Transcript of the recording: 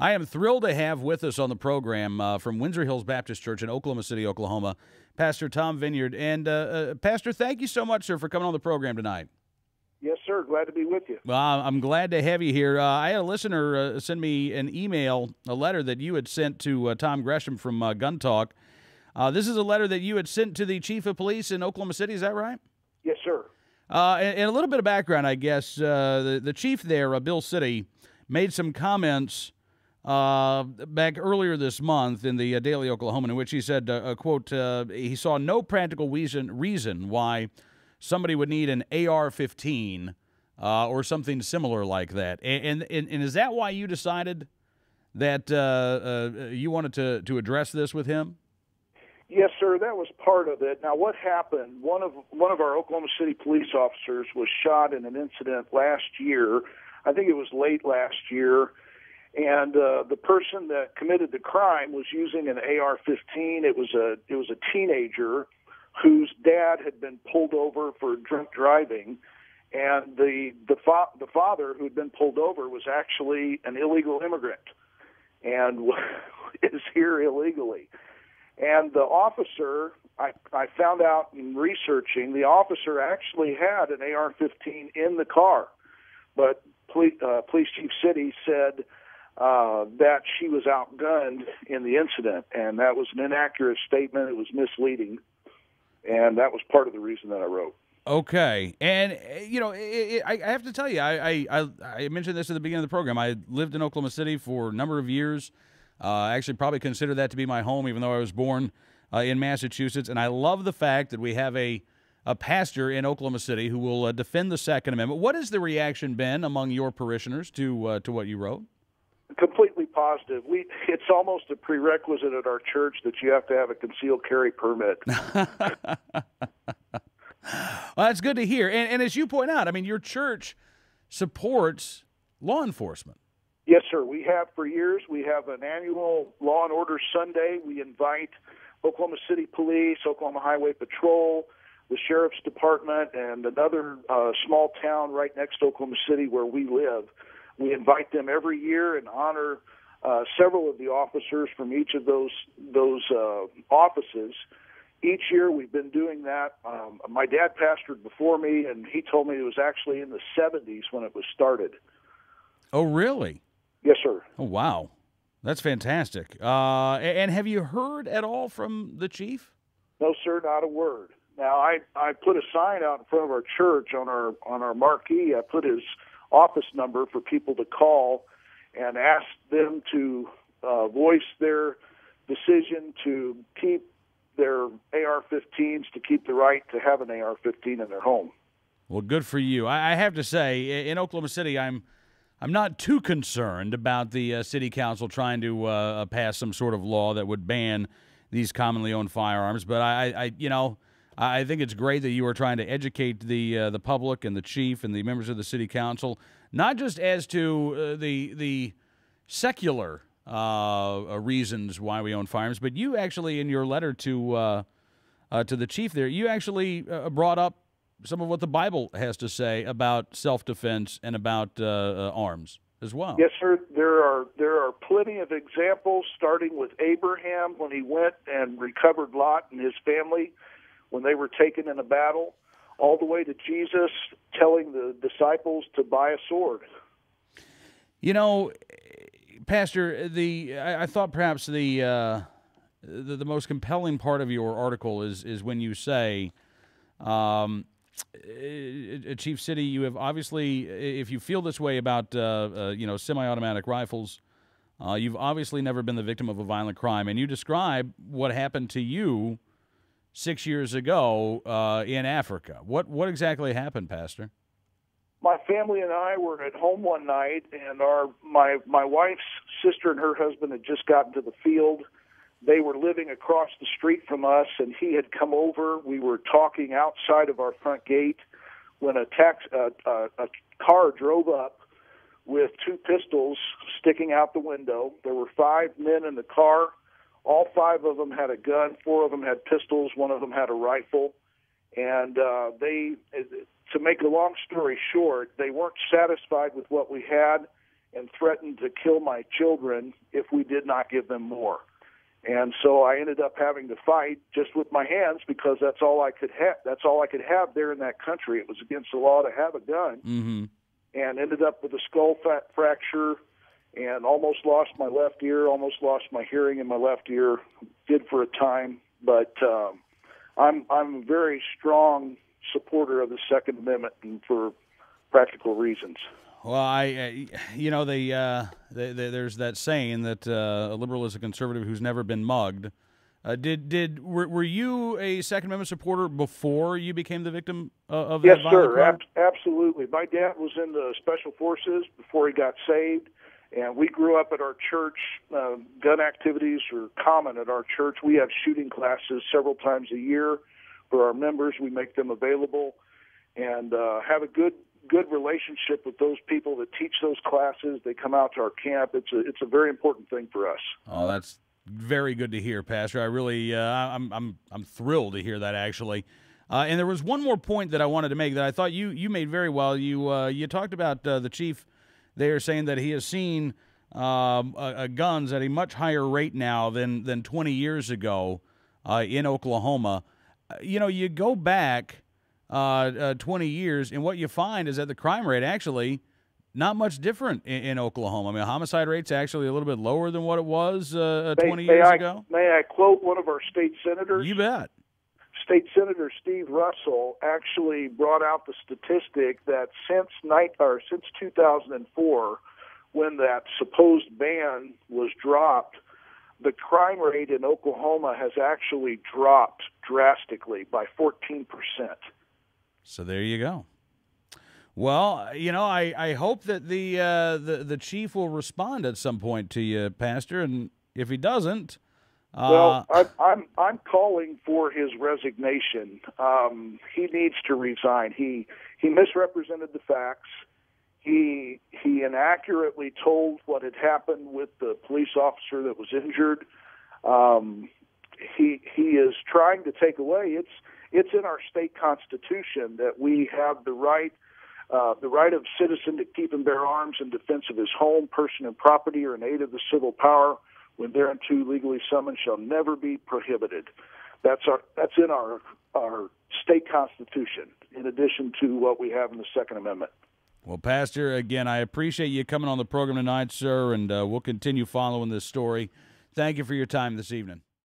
I am thrilled to have with us on the program from Windsor Hills Baptist Church in Oklahoma City, Oklahoma, Pastor Tom Vineyard. And, Pastor, thank you so much, sir, for coming on the program tonight. Yes, sir. Glad to be with you. Well, I'm glad to have you here. I had a listener send me an email, a letter that you had sent to Tom Gresham from Gun Talk. This is a letter that you had sent to the chief of police in Oklahoma City. Is that right? Yes, sir. And a little bit of background, I guess. The chief there, Bill Citty, made some comments back earlier this month in the Daily Oklahoman, in which he said, quote, he saw no practical reason why somebody would need an AR-15 or something similar like that. And is that why you decided that you wanted to address this with him? Yes, sir. That was part of it. Now, what happened? One of our Oklahoma City police officers was shot in an incident last year. I think it was late last year. And the person that committed the crime was using an AR-15. It was a teenager whose dad had been pulled over for drunk driving, and the father who had been pulled over was actually an illegal immigrant and is here illegally. And the officer, I found out in researching, the officer actually had an AR-15 in the car, but Police Chief Citty said that she was outgunned in the incident, and that was an inaccurate statement. It was misleading, and that was part of the reason that I wrote. Okay, and I have to tell you, I mentioned this at the beginning of the program. I lived in Oklahoma City for a number of years. I actually probably consider that to be my home, even though I was born in Massachusetts. And I love the fact that we have a pastor in Oklahoma City who will defend the Second Amendment. What has the reaction been among your parishioners to what you wrote? Completely positive. It's almost a prerequisite at our church that you have to have a concealed carry permit. Well, that's good to hear. And as you point out, I mean, your church supports law enforcement. Yes, sir. We have for years. We have an annual Law and Order Sunday. We invite Oklahoma City Police, Oklahoma Highway Patrol, the Sheriff's Department, and another small town right next to Oklahoma City where we live. We invite them every year and honor several of the officers from each of those offices. Each year we've been doing that. My dad pastored before me, and he told me it was actually in the 70s when it was started. Oh, really? Yes, sir. Oh, wow. That's fantastic. And have you heard at all from the chief? No, sir, not a word. Now, I put a sign out in front of our church on our marquee. I put his office number for people to call and ask them to voice their decision to keep their AR-15s, to keep the right to have an AR-15 in their home. Well, good for you. I have to say, in Oklahoma City, I'm not too concerned about the city council trying to pass some sort of law that would ban these commonly owned firearms. But I think it's great that you are trying to educate the public and the chief and the members of the city council, not just as to the secular reasons why we own firearms, but you actually, in your letter to the chief there, you actually brought up some of what the Bible has to say about self-defense and about arms as well. Yes, sir. There are plenty of examples, starting with Abraham when he went and recovered Lot and his family when they were taken in a battle, all the way to Jesus telling the disciples to buy a sword. You know, Pastor, I thought perhaps the most compelling part of your article is when you say, Chief Citty, you have obviously, if you feel this way about semi-automatic rifles, you've obviously never been the victim of a violent crime, and you describe what happened to you 6 years ago in Africa. What exactly happened, Pastor? My family and I were at home one night, and my wife's sister and her husband had just gotten to the field. They were living across the street from us, and he had come over. We were talking outside of our front gate when a car drove up with two pistols sticking out the window. There were 5 men in the car. All 5 of them had a gun. 4 of them had pistols. 1 of them had a rifle. And to make a long story short, they weren't satisfied with what we had, and threatened to kill my children if we did not give them more. And so I ended up having to fight just with my hands because that's all I could have. That's all I could have there in that country. It was against the law to have a gun, and ended up with a skull fracture, and almost lost my left ear, almost lost my hearing in my left ear. Did for a time, but I'm a very strong supporter of the Second Amendment, and for practical reasons. Well, there's that saying that a liberal is a conservative who's never been mugged. Were you a Second Amendment supporter before you became the victim of that Yes, violent crime? sir. Absolutely. My dad was in the Special Forces before he got saved, and we grew up at our church. Gun activities are common at our church. We have shooting classes several times a year for our members. We make them available, and have a good relationship with those people that teach those classes. They come out to our camp. It's a very important thing for us. Oh, that's very good to hear, Pastor. I really, I'm thrilled to hear that, actually. And there was one more point that I wanted to make that I thought you made very well. You talked about the chief there saying that he has seen guns at a much higher rate now than 20 years ago in Oklahoma. You go back 20 years, and what you find is that the crime rate actually not much different in Oklahoma. I mean, homicide rate's actually a little bit lower than what it was 20 years ago. May I quote one of our state senators? You bet. State Senator Steve Russell actually brought out the statistic that since 2004, when that supposed ban was dropped, the crime rate in Oklahoma has actually dropped drastically by 14%. So there you go. Well, I hope that the chief will respond at some point to you, Pastor, and if he doesn't, well, I'm calling for his resignation. He needs to resign. He misrepresented the facts. He inaccurately told what had happened with the police officer that was injured. He is trying to take away. It's in our state constitution that we have the right of citizen to keep and bear arms in defense of his home, person, and property, or in aid of the civil power when thereunto legally summoned shall never be prohibited. That's in our state constitution, in addition to what we have in the Second Amendment. Well, Pastor, again, I appreciate you coming on the program tonight, sir, and we'll continue following this story. Thank you for your time this evening.